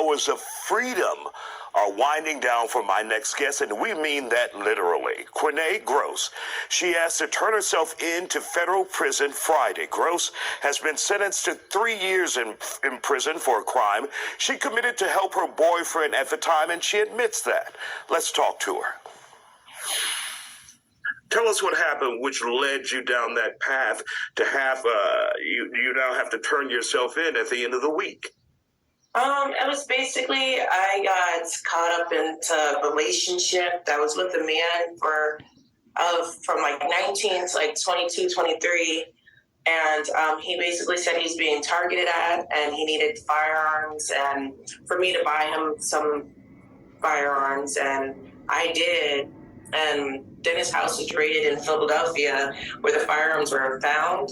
Hours of freedom are winding down for my next guest, and we mean that literally. Quinay Gross. She asked to turn herself in to federal prison Friday. Gross has been sentenced to 3 years in prison for a crime she committed to help her boyfriend at the time, and she admits that. Let's talk to her. Tell us what happened, which led you down that path to have, you now have to turn yourself in at the end of the week. It was basically, I got caught up into a relationship that was with a man from like 19 to like 22, 23. And he basically said he was being targeted at and he needed firearms and for me to buy him some firearms. And I did. And then his house was raided in Philadelphia where the firearms were found.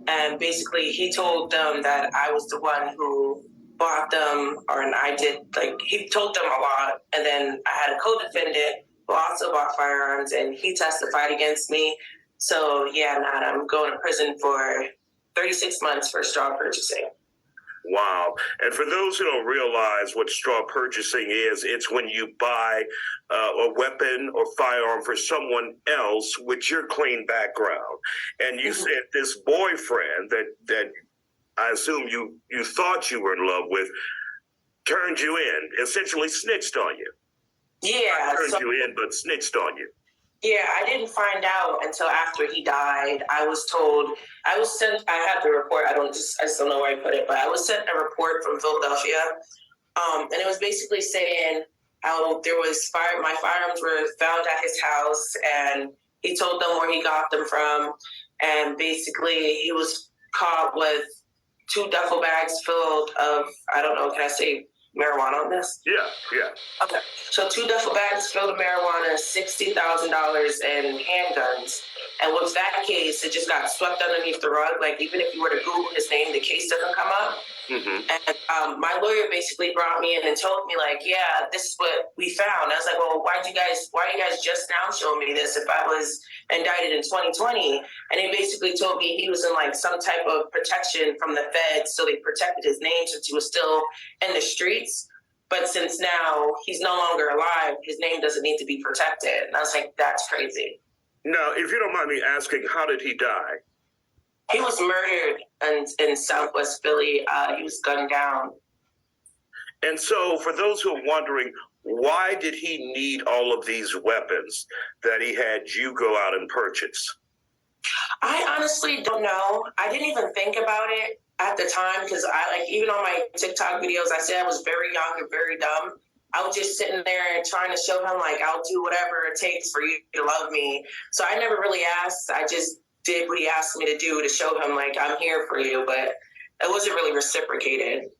And basically he told them that I was the one who bought them, and I did, like, he told them a lot. And then I had a co-defendant who also bought firearms, and he testified against me. So, yeah, now I'm going to prison for 36 months for straw purchasing. Wow. And for those who don't realize what straw purchasing is, it's when you buy a weapon or firearm for someone else with your clean background. And you said this boyfriend that I assume you thought you were in love with, turned you in, essentially snitched on you. Yeah. Not turned you in, but snitched on you. Yeah, I didn't find out until after he died. I was told, I had the report, I just don't know where I put it, but I was sent a report from Philadelphia. And it was basically saying how there was my firearms were found at his house, and he told them where he got them from. And basically he was caught with 2 duffel bags filled of, I don't know, can I say marijuana on this? Yeah. Okay. So 2 duffel bags filled with marijuana, $60,000 in handguns. And with that case, it just got swept underneath the rug. Like, even if you were to Google his name, the case doesn't come up. And my lawyer basically brought me in and told me, like, yeah, this is what we found. I was like, well, why are you guys just now showing me this if I was indicted in 2020? And he basically told me he was in like some type of protection from the feds, so they protected his name since he was still in the streets. But since now he's no longer alive, his name doesn't need to be protected. And I was like, that's crazy. Now, if you don't mind me asking, how did he die? He was murdered in Southwest Philly. He was gunned down. And so for those who are wondering, why did he need all of these weapons that he had you go out and purchase? I honestly don't know. I didn't even think about it at the time because even on my TikTok videos, I said I was very young and very dumb. I was just sitting there and trying to show him, like, I'll do whatever it takes for you to love me. So I never really asked. I just did what he asked me to do to show him, like, I'm here for you. But it wasn't really reciprocated.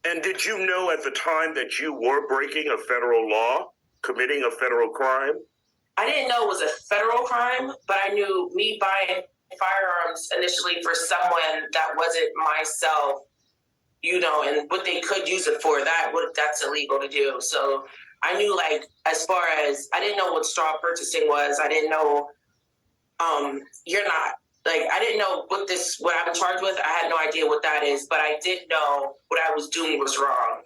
And did you know at the time that you were breaking a federal law, committing a federal crime? I didn't know it was a federal crime, but I knew me buying firearms initially for someone that wasn't myself, you know, and what they could use it for, that's illegal to do. So I knew, like, as far as, I didn't know what straw purchasing was. I didn't know, I didn't know what I'm charged with. I had no idea what that is, but I did know what I was doing was wrong.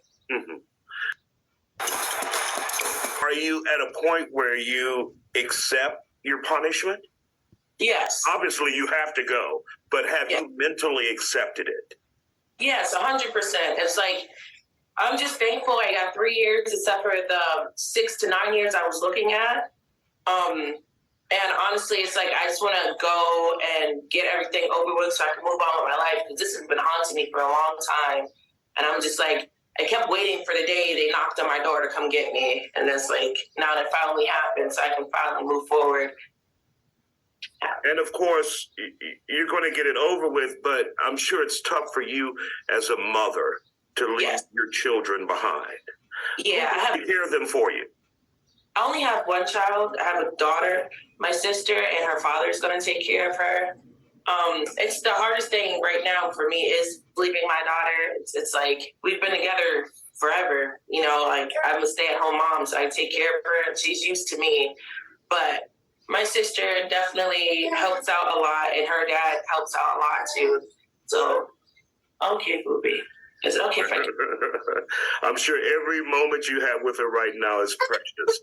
Are you at a point where you accept your punishment? Yes. Obviously you have to go, but have you mentally accepted it? Yes, 100%. It's like, I'm just thankful I got 3 years except for the 6 to 9 years I was looking at. And honestly, it's like, I just want to go and get everything over with so I can move on with my life, because this has been haunting me for a long time. And I'm just like, I kept waiting for the day they knocked on my door to come get me. And it's like, now that finally happened, so I can finally move forward. And of course, you're going to get it over with, but I'm sure it's tough for you as a mother to leave your children behind. Yeah. I have to care them for you. I only have one child. I have a daughter. My sister and her father is going to take care of her. It's the hardest thing right now for me is leaving my daughter. It's like, we've been together forever, you know, like, I'm a stay-at-home mom, so I take care of her and she's used to me. But my sister definitely helps out a lot, and her dad helps out a lot too. So, okay, Booby. Is it okay if I? I'm sure every moment you have with her right now is precious.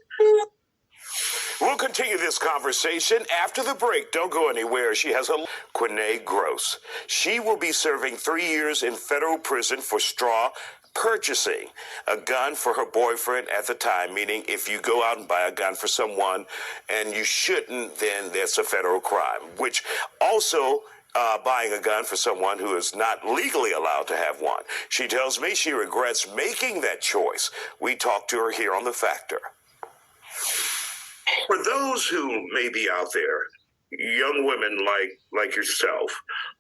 We'll continue this conversation after the break. Don't go anywhere. She has a Quinay Gross. She will be serving 3 years in federal prison for straw purchasing a gun for her boyfriend at the time, meaning if you go out and buy a gun for someone and you shouldn't, then that's a federal crime, which also buying a gun for someone who is not legally allowed to have one. She tells me she regrets making that choice. We talked to her here on The Factor. For those who may be out there, young women like yourself,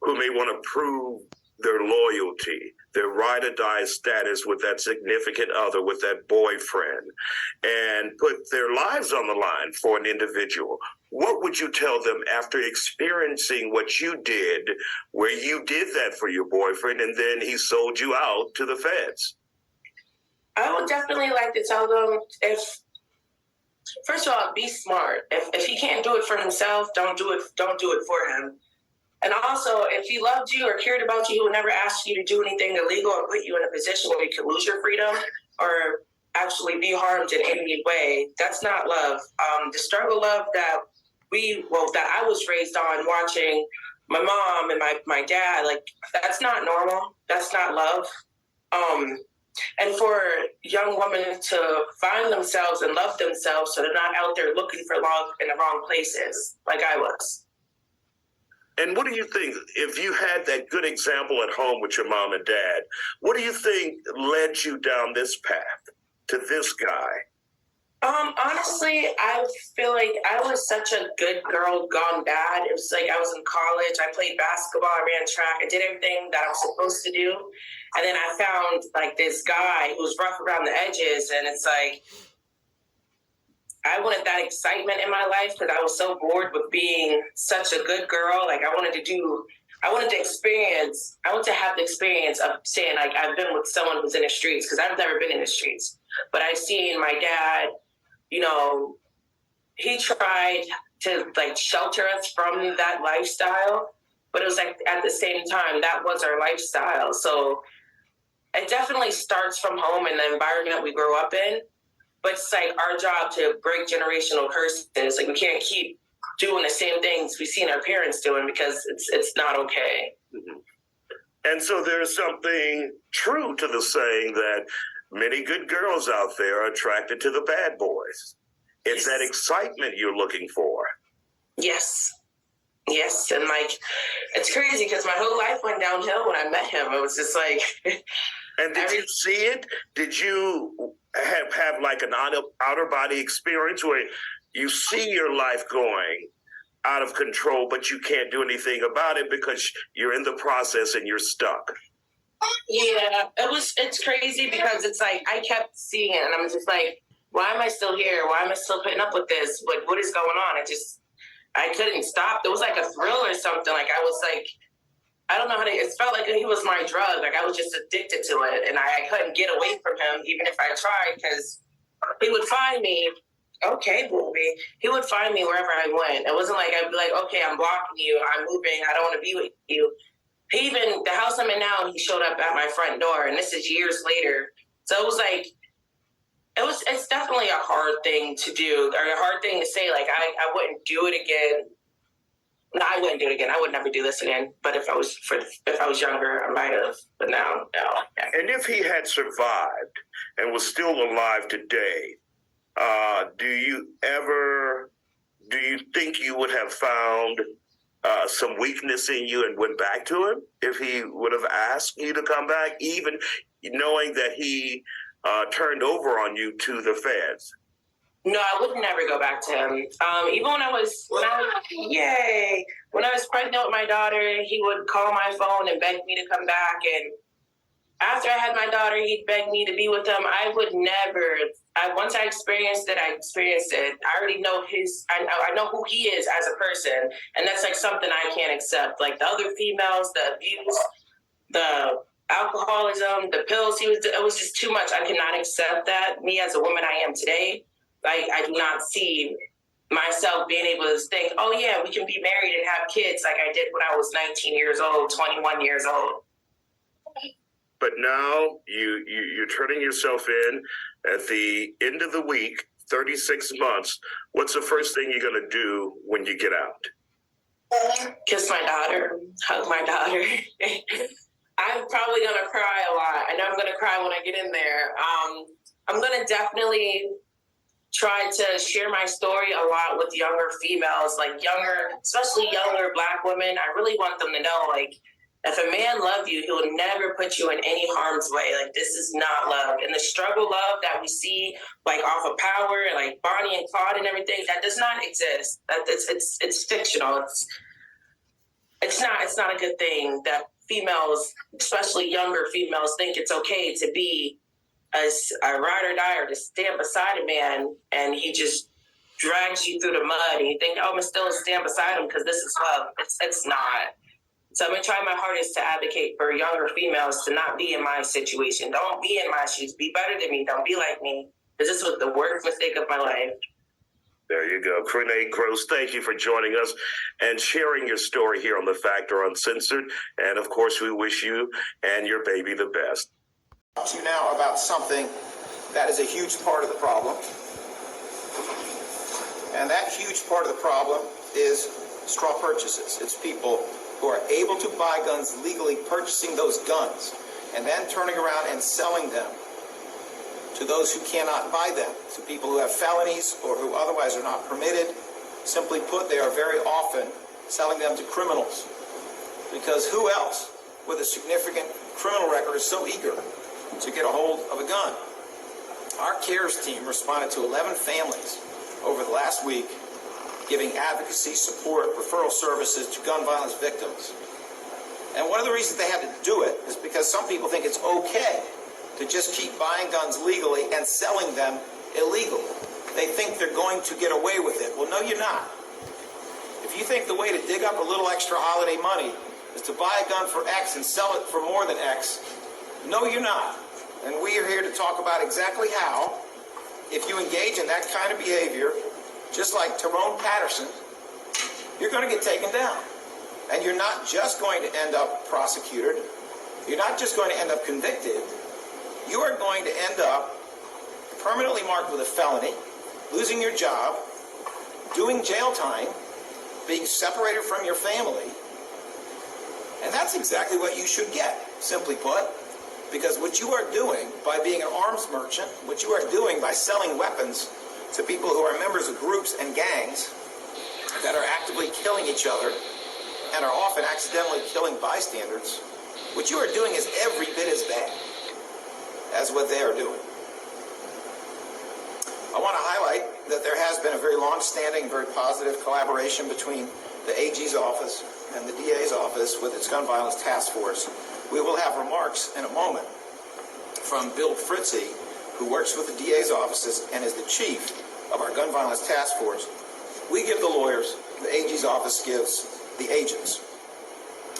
who may want to prove their loyalty, their ride or die status with that significant other, with that boyfriend, and put their lives on the line for an individual, what would you tell them after experiencing what you did, where you did that for your boyfriend and then he sold you out to the feds? I would definitely like to tell them, first of all, be smart. If he can't do it for himself, don't do it for him. And also, if he loved you or cared about you, he would never ask you to do anything illegal or put you in a position where you could lose your freedom or actually be harmed in any way. That's not love. The struggle love that I was raised on, watching my mom and my dad, like, that's not normal. That's not love. And for young women to find themselves and love themselves so they're not out there looking for love in the wrong places like I was. And what do you think, if you had that good example at home with your mom and dad, what do you think led you down this path to this guy? Honestly, I feel like I was such a good girl gone bad. It was like I was in college, I played basketball, I ran track, I did everything that I was supposed to do. And then I found like this guy who was rough around the edges, and it's like I wanted that excitement in my life because I was so bored with being such a good girl. Like I wanted to have the experience of saying like I've been with someone who's in the streets, because I've never been in the streets. But I've seen my dad, you know, he tried to like shelter us from that lifestyle, but it was like at the same time, that was our lifestyle. So it definitely starts from home and the environment we grow up in. But it's like our job to break generational curses. Like we can't keep doing the same things we've seen our parents doing, because it's not okay. Mm-hmm. And so there's something true to the saying that many good girls out there are attracted to the bad boys. It's that excitement you're looking for. Yes. Yes. And like, it's crazy because my whole life went downhill when I met him. It was just like. And did you see it? Did you have like an outer body experience where you see your life going out of control, but you can't do anything about it because you're in the process and you're stuck? Yeah, it's crazy because it's like I kept seeing it and I'm just like, why am I still here? Why am I still putting up with this? What is going on? I couldn't stop. It was like a thrill or something. Like I was like, I don't know it felt like he was my drug. Like I was just addicted to it, and I couldn't get away from him even if I tried, because he would find me. Okay, booby. He would find me wherever I went. It wasn't like I'd be like, okay, I'm blocking you. I'm moving. I don't want to be with you. The house I'm in now, he showed up at my front door, and this is years later. So it was like, it's definitely a hard thing to do, or a hard thing to say. Like I wouldn't do it again. No, I wouldn't do it again. I would never do this again. But if I was younger, I might have. But now, no. And if he had survived and was still alive today, do you think you would have found some weakness in you and went back to him if he would have asked you to come back, even knowing that he turned over on you to the feds? No, I would never go back to him. Even when I was pregnant with my daughter, he would call my phone and beg me to come back. And after I had my daughter, he'd beg me to be with him. I would never. Once I experienced it, I experienced it. I already know I know who he is as a person, and that's like something I can't accept. Like the other females, the abuse, the alcoholism, the pills. It was just too much. I cannot accept that. Me as a woman I am today. I do not see myself being able to think, oh, yeah, we can be married and have kids like I did when I was 19 years old, 21 years old. but now you're turning yourself in at the end of the week, 36 months. What's the first thing you're going to do when you get out? Kiss my daughter, hug my daughter. I'm probably going to cry a lot. I know I'm going to cry when I get in there. I'm going to definitely try to share my story a lot with younger females, like especially younger Black women. I really want them to know, like, if a man loves you, he will never put you in any harm's way. Like, this is not love. And the struggle love that we see, like, off of Power, like Bonnie and Claude and everything, that does not exist. It's fictional. It's not a good thing that females, especially younger females, think it's okay to be a ride or die or to stand beside a man and he just drags you through the mud and you think, oh, I'm still stand beside him because this is love. It's not. So I'm going to try my hardest to advocate for younger females to not be in my situation. Don't be in my shoes. Be better than me. Don't be like me. Because this was the worst mistake of my life. There you go. Crenée Gross, thank you for joining us and sharing your story here on The Factor Uncensored. And, of course, we wish you and your baby the best. To you now about something that is a huge part of the problem. And that huge part of the problem is straw purchases. It's people who are able to buy guns legally, purchasing those guns, and then turning around and selling them to those who cannot buy them, to people who have felonies or who otherwise are not permitted. Simply put, they are very often selling them to criminals. Because who else with a significant criminal record is so eager to get a hold of a gun? Our CARES team responded to 11 families over the last week, giving advocacy, support, referral services to gun violence victims. And one of the reasons they had to do it is because some people think it's okay to just keep buying guns legally and selling them illegally. They think they're going to get away with it. Well, no, you're not. If you think the way to dig up a little extra holiday money is to buy a gun for X and sell it for more than X, no, you're not. And we are here to talk about exactly how, if you engage in that kind of behavior, just like Tyrone Patterson, you're going to get taken down. And you're not just going to end up prosecuted. You're not just going to end up convicted. You are going to end up permanently marked with a felony, losing your job, doing jail time, being separated from your family. And that's exactly what you should get, simply put. Because what you are doing by being an arms merchant, what you are doing by selling weapons to people who are members of groups and gangs that are actively killing each other and are often accidentally killing bystanders, what you are doing is every bit as bad as what they are doing. I want to highlight that there has been a very long-standing, very positive collaboration between the AG's office and the DA's office with its gun violence task force. We will have remarks in a moment from Bill Fritzy, who works with the DA's offices and is the chief of our gun violence task force. We give the lawyers, the AG's office gives the agents.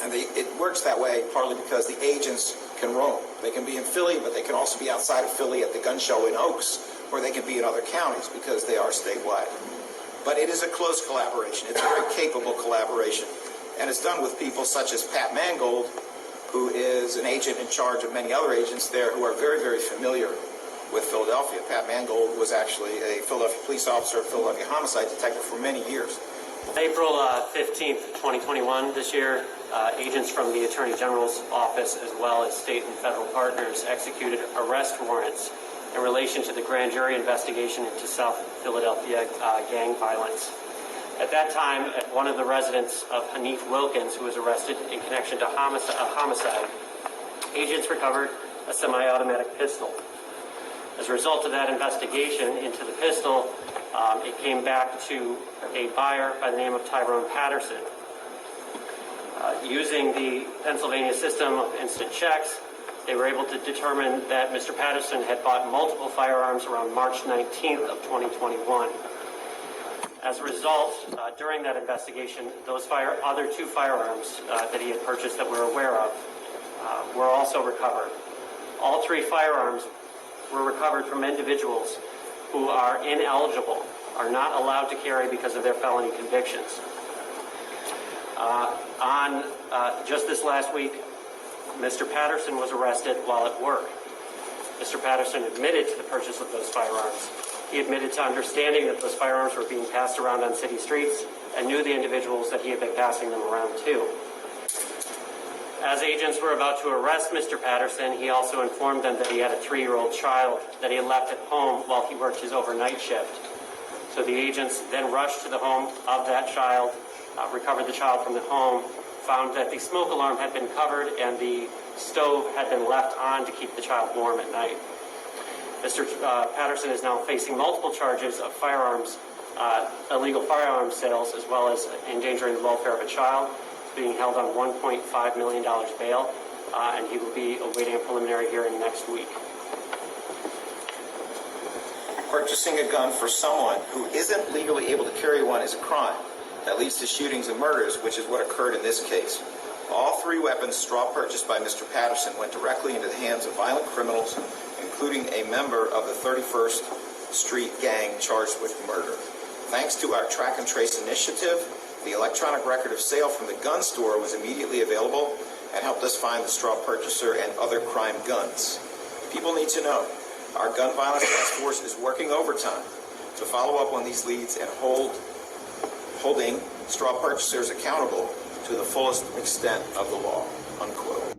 And it works that way partly because the agents can roam. They can be in Philly, but they can also be outside of Philly at the gun show in Oaks, or they can be in other counties because they are statewide. But it is a close collaboration. It's a very capable collaboration. And it's done with people such as Pat Mangold, who is an agent in charge of many other agents there who are very, very familiar with Philadelphia. Pat Mangold was actually a Philadelphia police officer, a Philadelphia homicide detective for many years. April 15th, 2021, this year, agents from the Attorney General's office as well as state and federal partners executed arrest warrants in relation to the grand jury investigation into South Philadelphia gang violence. At that time, at one of the residents of Hanif Wilkins, who was arrested in connection to a homicide, agents recovered a semi-automatic pistol. As a result of that investigation into the pistol, it came back to a buyer by the name of Tyrone Patterson. Using the Pennsylvania system of instant checks, they were able to determine that Mr. Patterson had bought multiple firearms around March 19th of 2021. As a result, during that investigation, those other two firearms that he had purchased that we're aware of were also recovered. All three firearms were recovered from individuals who are ineligible, are not allowed to carry because of their felony convictions. Just this last week, Mr. Patterson was arrested while at work. Mr. Patterson admitted to the purchase of those firearms. He admitted to understanding that those firearms were being passed around on city streets and knew the individuals that he had been passing them around to. As agents were about to arrest Mr. Patterson, he also informed them that he had a 3-year-old child that he had left at home while he worked his overnight shift. So the agents then rushed to the home of that child, recovered the child from the home, found that the smoke alarm had been covered and the stove had been left on to keep the child warm at night. Mr. Patterson is now facing multiple charges of firearms, illegal firearms sales, as well as endangering the welfare of a child. He's being held on $1.5 million bail, and he will be awaiting a preliminary hearing next week. Purchasing a gun for someone who isn't legally able to carry one is a crime that leads to shootings and murders, which is what occurred in this case. All 3 weapons straw purchased by Mr. Patterson went directly into the hands of violent criminals, including a member of the 31st Street gang charged with murder. Thanks to our track and trace initiative, the electronic record of sale from the gun store was immediately available and helped us find the straw purchaser and other crime guns. People need to know our gun violence task force is working overtime to follow up on these leads and holding straw purchasers accountable to the fullest extent of the law, unquote.